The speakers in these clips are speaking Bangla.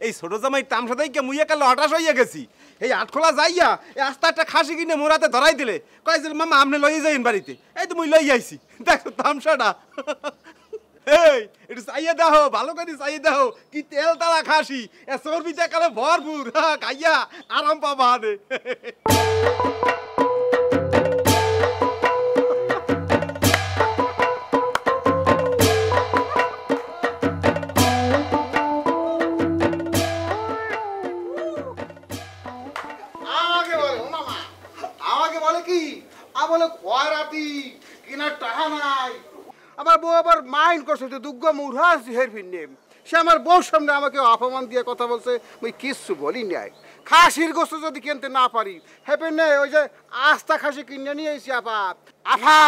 এই ছোট জামাই তামসা দেইকে মুইয়া কালে হঠাৎ হইয়া গেছি এই আটখোলা যাইয়া এই আস্তা একটা খাসি কিনে মোরাতে ধরাই দিলে কয় যে মামা আপনি লইয়ে যাইন বাড়িতে এই তো মুই লই আইছি দেখো তামসাটা এই একটু চাইয়ে দাও ভালো করে চাইয়ে দাও কি তেল তালা খাসি এ চর্বিটা কালে ভরপুর খাইয়া আরাম পাবা রে আমার বউ আবার মাইন্ড করছে যে দুগ্গা মুড়া হের ফিরনে সে আমার বউর সামনে আমাকে অপমান দিয়ে কথা বলছে আমি কিচ্ছু বলি নাই খাসির গোস্ত যদি কিনতে না পারি হেপে নে ওই যে আস্তা খাসি কিনে নিয়ে এসেছি আপা আফা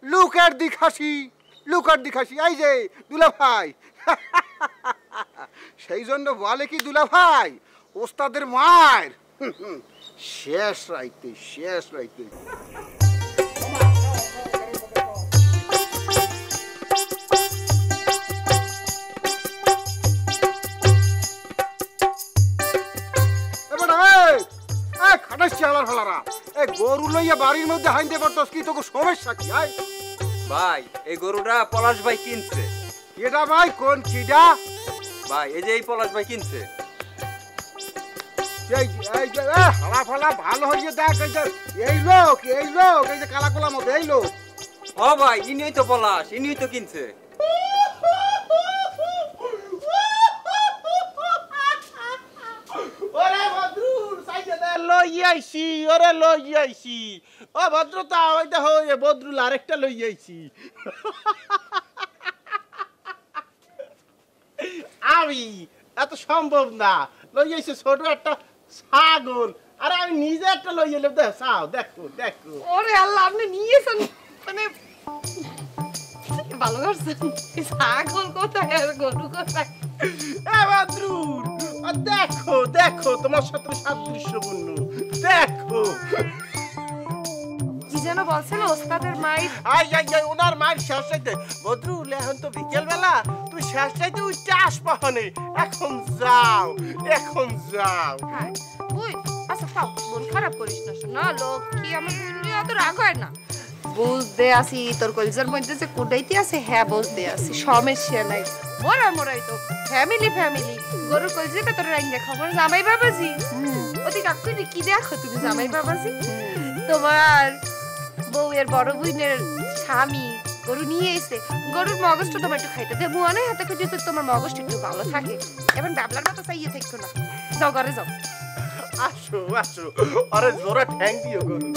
লুকার দি খাসি এই যে দুলা ভাই সেই জন্য বলে কি দুলা ভাই ওস্তাদের মায়ের শেষ রাইতে গরু লইয়া বাড়ির মধ্যে হাইতে পারতস কি তোকে সমস্যা কি ভাই এই গরুটা পলাশ ভাই কিনছে এটা ভাই কোন চিডা ভাই এই যে এই পলাশ ভাই কিনছে হালা ফালা ভালো হইয়া দেখ এই লোক এই যে কালা কোলা মতো এই লোক ও ভাই ইনিই তো পলাশ ইনিই তো কিনছে লইয়াইছি ও ভদ্রতা ওই দেখো বদরুল আরেকটা লইয়াইছি আমি এত সম্ভব না লইয়াইছি ছোট একটা ছাগল আরে আমি নিজে একটা লই এলাম দেখো ওরে আল্লাহ আপনি নিয়েছেন মানে ভালো করছেন ছাগল কোথায় আর গরু কোথায় এ বদরুল দেখো তোমার সাথে সাদৃশ্যপূর্ণ দেখো কি যেন বলছিল ওস্তাদের মাইর ওনার মায়ের শেষ চাইতে বদরুল এখন তো বিকেল বেলা তুমি শেষ চাইতে উঠতে আসবা হনে এখন যাও হ্যাঁ ওই আচ্ছা তাও মন খারাপ করিস না শোনা লোক কি আমার বুঝলি অত রাগ হয় না বুঝতে আসি তোর কলিজার মধ্যে যে কুটাইতে আছে হ্যাঁ বুঝতে আসি সমস্যা নাই মোরাই তো ফ্যামিলি গরুর কলিজাটা তোর রাইঙ্গা খবর জামাই বাবাজি ওদি কাকু কি দেখো তুমি জামাই বাবাজি তোমার বউয়ের বড় বোনের স্বামী গরু নিয়ে এসে গরুর মগজটা তোমার একটু খাইতে দেবো না হাতে করে যদি তোমার মগজটা একটু ভালো থাকে এখন ডাবলার মতো চাইয়ে থাকতো না যাও ঘরে যাও আসো আরে জোরে ঠ্যাং দিও গরু